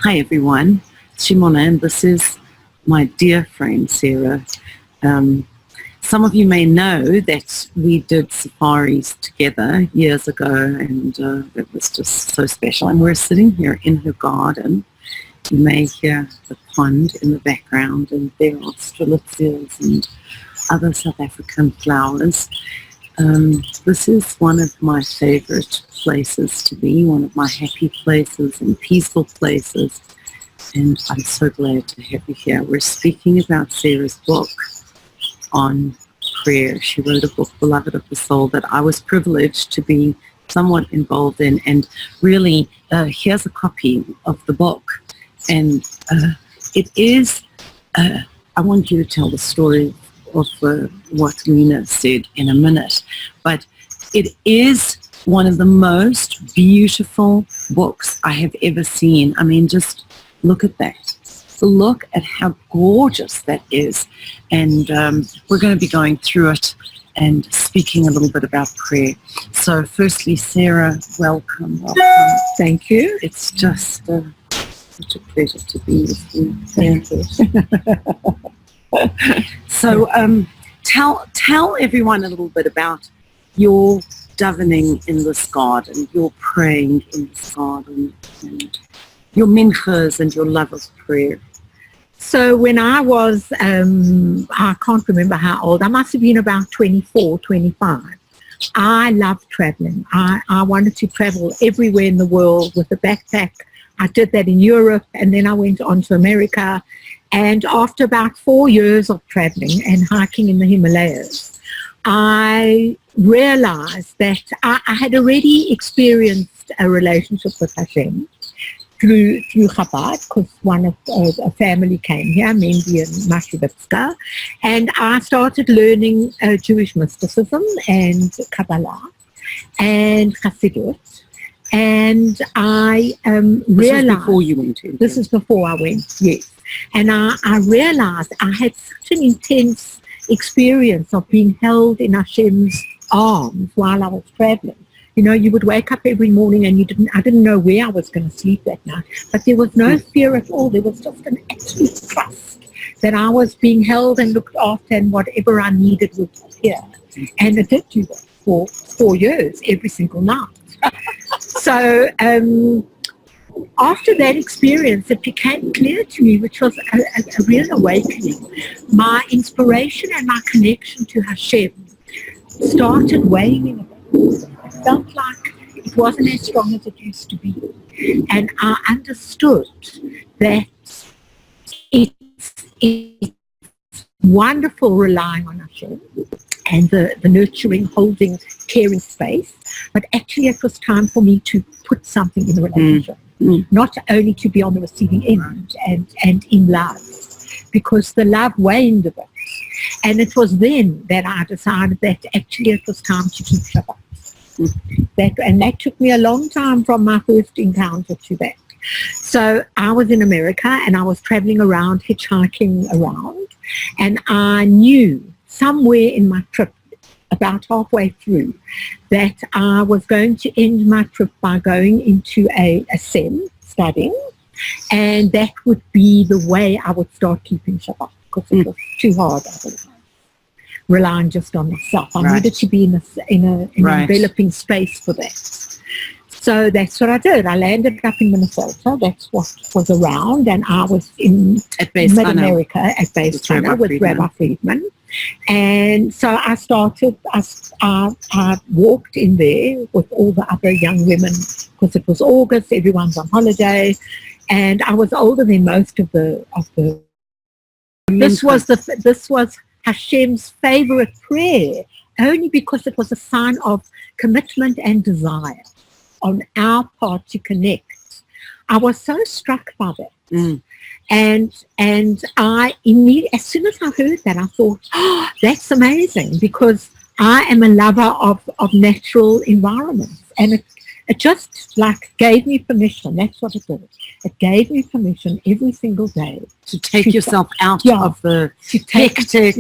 Hi everyone, it's Shimona, and this is my dear friend Sara. Some of you may know that we did safaris together years ago, and it was just so special. And we're sitting here in her garden. You may hear the pond in the background, and there are strelitzias and other South African flowers. This is one of my favorite places to be, one of my happy places and peaceful places, and I'm so glad to have you here. We're speaking about Sara's book on prayer. She wrote a book, Beloved of the Soul, that I was privileged to be somewhat involved in, and really here's a copy of the book, and it is, I want you to tell the story of what Lena said in a minute, but it is one of the most beautiful books I have ever seen. I mean, just look at that. Look at how gorgeous that is. And we're going to be going through it and speaking a little bit about prayer. So firstly, Sara, welcome. Thank you. It's just such a pleasure to be with you. Thank you. So tell everyone a little bit about your davening in this garden, your praying in this garden, and your minchas and your love of prayer. So when I was, I can't remember how old, I must have been about 24, 25. I loved traveling. I wanted to travel everywhere in the world with a backpack. I did that in Europe, and then I went on to America. And after about 4 years of traveling and hiking in the Himalayas, I realized that I had already experienced a relationship with Hashem through Chabad, because one of a family came here, Mendy and Mashivitska, and I started learning Jewish mysticism and Kabbalah and Siddur. And I realized... This was before you went to? This is before I went, yes. And I realized I had such an intense experience of being held in Hashem's arms while I was traveling. You know, you would wake up every morning and I didn't know where I was going to sleep that night, but there was no fear at all. There was just an absolute trust that I was being held and looked after, and whatever I needed would appear. And it did do that for 4 years, every single night. So after that experience, it became clear to me, which was a real awakening. My inspiration and my connection to Hashem started waning a bit. It felt like it wasn't as strong as it used to be. And I understood that it's wonderful relying on Hashem and the nurturing, holding, caring space, but actually it was time for me to put something in the relationship. Not only to be on the receiving end and in love, because the love waned a bit. And it was then that I decided that actually it was time to keep Shabbat. And that took me a long time from my first encounter to that. So I was in America and I was traveling around, hitchhiking around, and I knew somewhere in my trip, about halfway through, that I was going to end my trip by going into a SEM, studying, and that would be the way I would start keeping Shabbat, because it was too hard otherwise, relying just on myself. I needed to be in an enveloping space for that. So that's what I did. I landed up in Minnesota. That's what was around, and I was in mid-America at Base Tunnel with Rabbi Friedman. And so I started, I walked in there with all the other young women, because it was August, everyone's on holiday, and I was older than most of the this was Hashem's favorite prayer, only because it was a sign of commitment and desire on our part to connect. I was so struck by that. And I immediately, as soon as I heard that, I thought, oh, that's amazing, because I am a lover of natural environments. And it just like gave me permission. That's what it did. It gave me permission every single day to take yourself out of the hectic,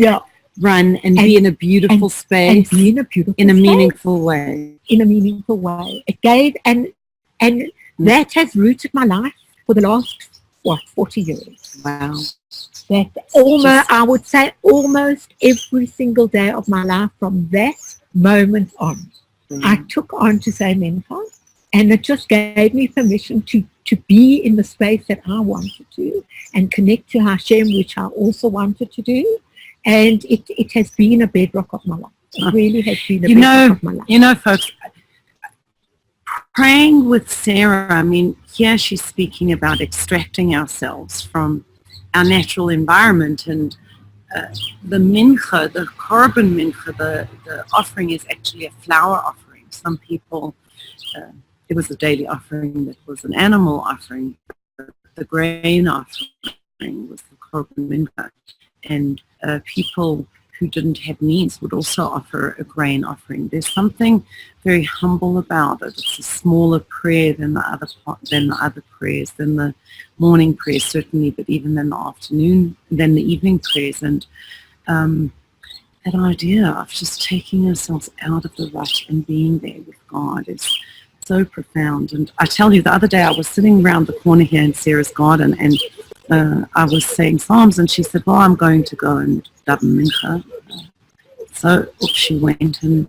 run and be in a beautiful space, and be in a beautiful in a space, meaningful way. in a meaningful way. It gave, and that has rooted my life for the last 40 years. Wow. That almost, I would say, almost every single day of my life from that moment on, I took on to say Menfa, and it just gave me permission to be in the space that I wanted to and connect to Hashem, which I also wanted to do. And it has been a bedrock of my life. It really has been a bedrock of my life. You know, folks, praying with Sarah, I mean, here she's speaking about extracting ourselves from our natural environment, and the mincha, the korban mincha, the offering is actually a flour offering. Some people, it was a daily offering that was an animal offering. The grain offering was the korban mincha, and people who didn't have means would also offer a grain offering. There's something very humble about it. It's a smaller prayer than the other prayers, than the morning prayers certainly, but even than the afternoon, than the evening prayers. And that idea of just taking ourselves out of the rush and being there with God is so profound. And I tell you, the other day I was sitting around the corner here in Sarah's garden, and I was saying Psalms, and she said, well, I'm going to go and daven mincha. So up she went, and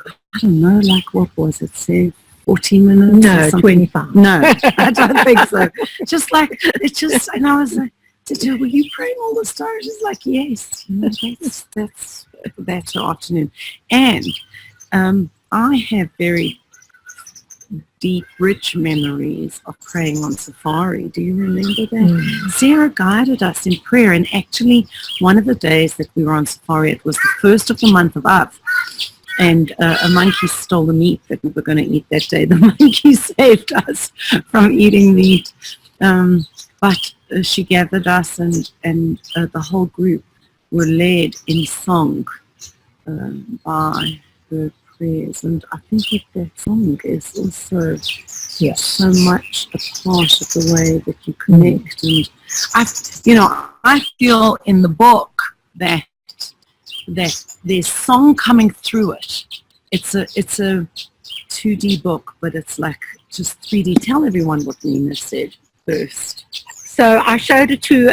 I don't know, like what was it, say 40 minutes? No, 25. No, I don't think so. Just like, it just, and I was like, were you praying all this time? She's like, yes, that's the afternoon. And I have very deep, rich memories of praying on safari. Do you remember that? Sarah guided us in prayer, and actually one of the days that we were on safari, it was the first of the month of Av, and a monkey stole the meat that we were going to eat that day. The monkey saved us from eating meat, but she gathered us, and the whole group were led in song by her prayers, and I think that song is also so much a part of the way that you connect. And I feel in the book that there's song coming through it. It's a 2D book, but it's like just 3D. Tell everyone what Nina said first. So I showed it to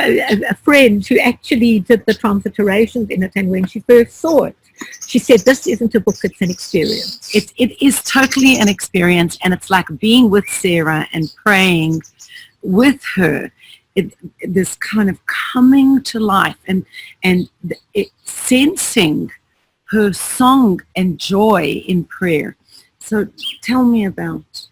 a friend who actually did the transliterations in it, and when she first saw it, she said, this isn't a book, it's an experience. It is totally an experience, and it's like being with Sarah and praying with her. This kind of coming to life and sensing her song and joy in prayer. So tell me about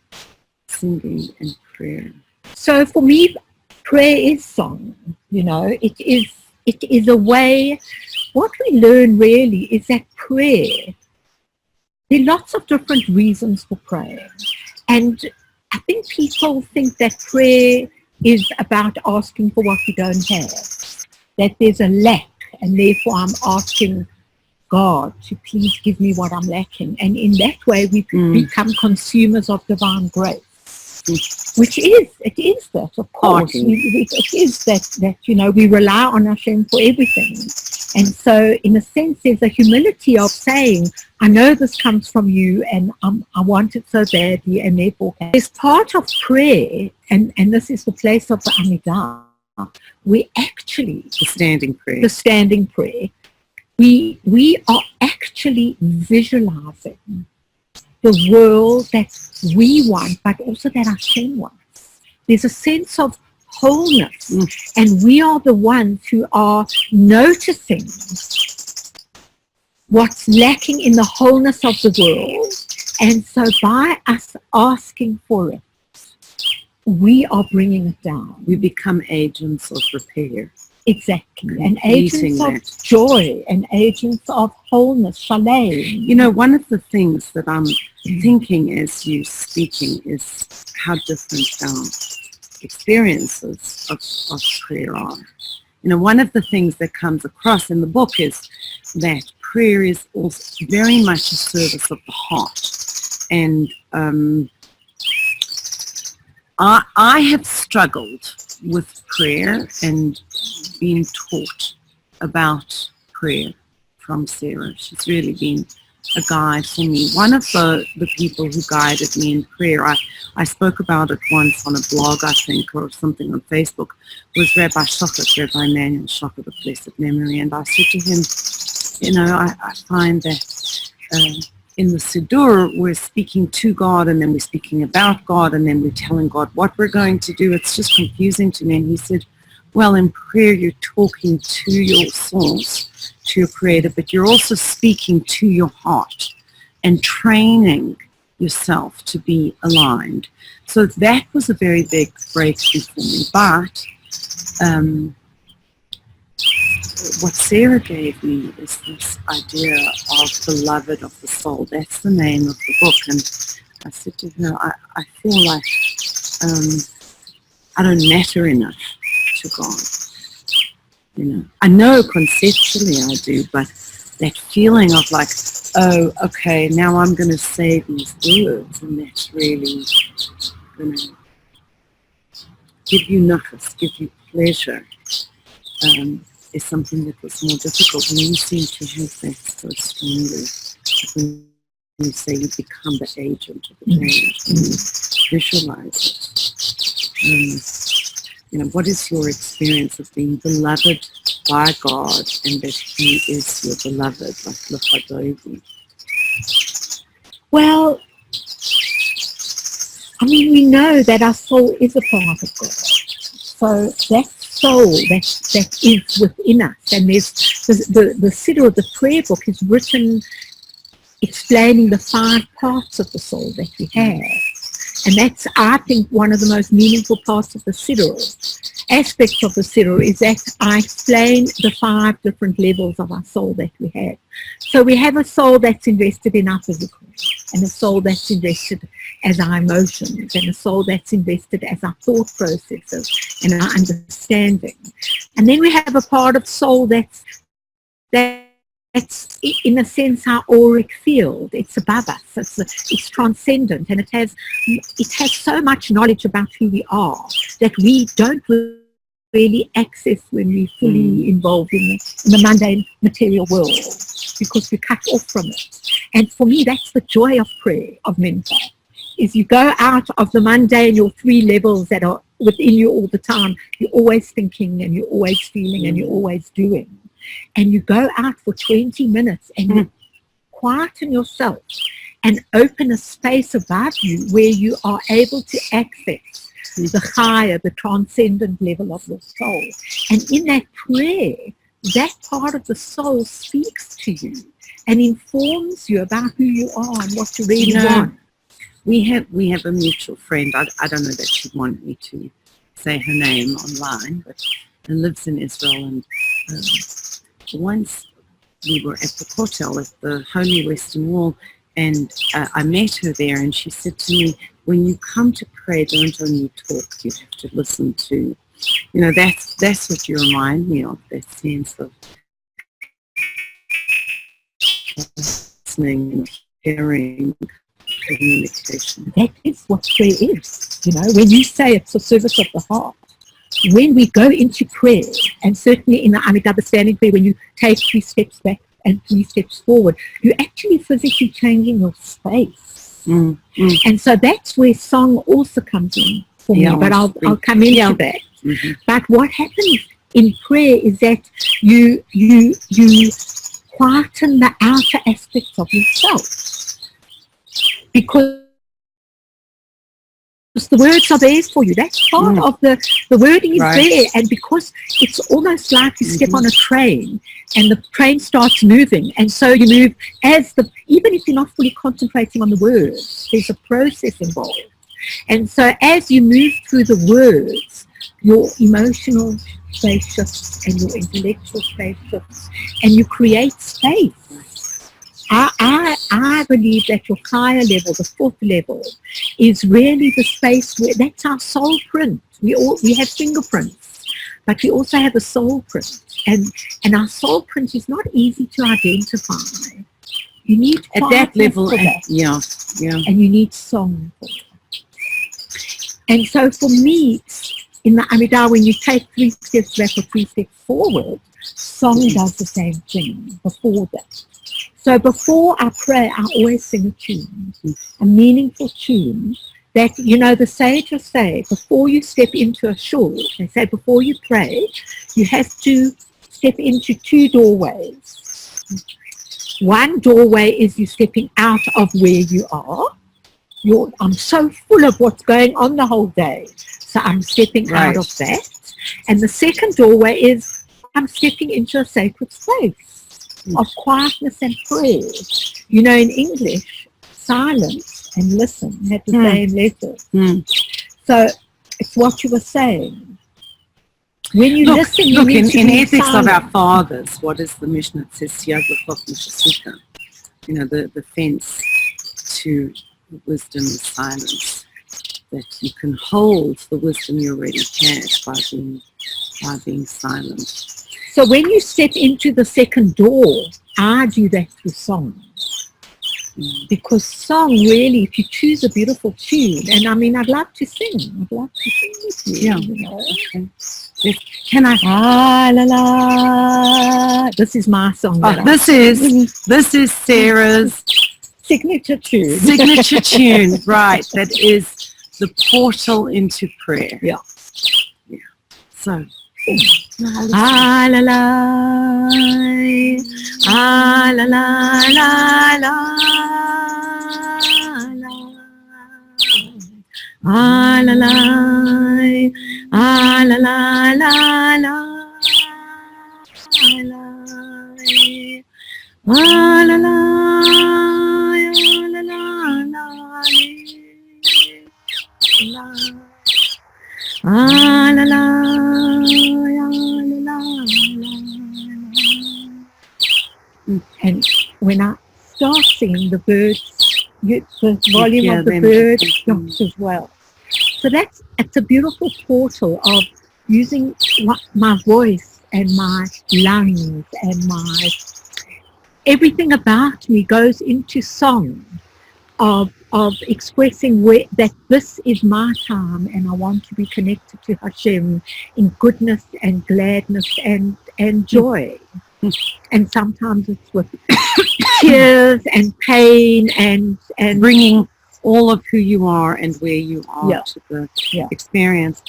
singing and prayer. So for me, prayer is song. It is a way. What we learn really is that prayer, there are lots of different reasons for prayer. And I think people think that prayer is about asking for what we don't have, that there's a lack, and therefore I'm asking God to please give me what I'm lacking. And in that way, we become consumers of divine grace. Which it is that, of course. It is that we rely on Hashem for everything. And so, in a sense, there's a humility of saying, I know this comes from you, and I want it so badly, and therefore, as part of prayer, and this is the place of the Amidah, we actually, the standing prayer, we are actually visualizing the world that we want, but also that Hashem wants. There's a sense of wholeness, and we are the ones who are noticing what's lacking in the wholeness of the world. And so by us asking for it, we are bringing it down. We become agents of repair. Exactly, and agents of joy, and agents of wholeness, shalom. One of the things that I'm thinking as you speaking is how different our experiences of prayer are. One of the things that comes across in the book is that prayer is also very much a service of the heart. And I have struggled with prayer and being taught about prayer from Sarah. She's really been a guide for me. One of the people who guided me in prayer, I spoke about it once on a blog, I think, or something on Facebook, was Rabbi Manuel Shochet of blessed memory. And I said to him, I find that in the Siddur, we're speaking to God, and then we're speaking about God, and then we're telling God what we're going to do. It's just confusing to me. And he said, well, in prayer, you're talking to your source, to your creator, but you're also speaking to your heart and training yourself to be aligned. So that was a very big breakthrough for me. But what Sarah gave me is this idea of beloved of the soul. That's the name of the book. And I said to her, I feel like I don't matter enough to God. I know conceptually I do, but that feeling of like, oh, okay, now I'm going to say these words, and that's really going to give you nafas, give you pleasure, is something that was more difficult. And you seem to have that so strongly. When you say you become the agent of the change, and you visualize it. What is your experience of being beloved by God, and that He is your beloved, like Lechadovi? Well, we know that our soul is a part of God. So that soul that is within us, and there's the Siddur of the prayer book is written explaining the 5 parts of the soul that we have. And that's, I think, one of the most meaningful parts of the Siddur. Aspects of the Siddur is that I explain the 5 different levels of our soul that we have. So we have a soul that's invested in our physical, and a soul that's invested as our emotions, and a soul that's invested as our thought processes and our understanding. And then we have a part of soul that's in a sense our auric field. It's above us. It's transcendent, and it has so much knowledge about who we are that we don't really access when we're fully involved in the mundane material world, because we're cut off from it. And for me, that's the joy of prayer, of Mincha, is you go out of the mundane, your 3 levels that are within you all the time. You're always thinking, and you're always feeling, and you're always doing. And you go out for 20 minutes and you quieten yourself and open a space above you where you are able to access the higher, the transcendent level of your soul. And in that prayer, that part of the soul speaks to you and informs you about who you are and what you really want. We have a mutual friend. I don't know that she'd want me to say her name online, but she lives in Israel, and once we were at the Kotel, at the Holy Western Wall, and I met her there, and she said to me, when you come to pray, don't only talk, you have to listen to. That's what you remind me of, that sense of listening and hearing, communication. That is what prayer is. When you say it's a service of the heart, when we go into prayer, and certainly in the Amitabha standing prayer, when you take 3 steps back and 3 steps forward, you're actually physically changing your space. And so that's where song also comes in for me, but I'll come into that. But what happens in prayer is that you quieten the outer aspects of yourself, because the words are there for you. That's part of the wording is there, and because it's almost like you step on a train and the train starts moving, and so you move even if you're not fully concentrating on the words, there's a process involved. And so as you move through the words, your emotional space shifts and your intellectual space shifts, and you create space. I believe that your higher level, the 4th level, is really the space where that's our soul print. We have fingerprints, but we also have a soul print, and our soul print is not easy to identify. You need at that level, and you need song for that. And so for me, in the Amidah, when you take 3 steps back or 3 steps forward, Song does the same thing before that. So before I pray, I always sing a tune, a meaningful tune that, the sages say, before you step into a shul, they say before you pray, you have to step into 2 doorways. One doorway is you stepping out of where you are. I'm so full of what's going on the whole day, so I'm stepping out of that. And the second doorway is I'm stepping into a sacred space of quietness and prayer. In English, silence and listen have the same letters. So it's what you were saying. When you listen, you look need to in be Ethics silent. of Our Fathers, what is the mission? It says, the fence to wisdom is silence. That you can hold the wisdom you already have by being silent. So when you step into the second door, I do that through song. Because song really, if you choose a beautiful tune, and I'd love to sing. I'd love to sing with you. Yeah. Okay. Yes. Can I? Ah, la, la. This is my song. This is Sarah's signature tune. Signature tune, right. That is the portal into prayer. Yeah. So. Ah la la, ah la la la la, ah la la, ah la la la la, ah la la, ah la la. And when I start singing, the birds, the volume of the birds drops as well. So it's a beautiful portal of using my voice and my lungs and everything about me goes into song of expressing that this is my time and I want to be connected to Hashem in goodness and gladness and joy. And sometimes it's with tears and pain and bringing all of who you are and where you are to the experience.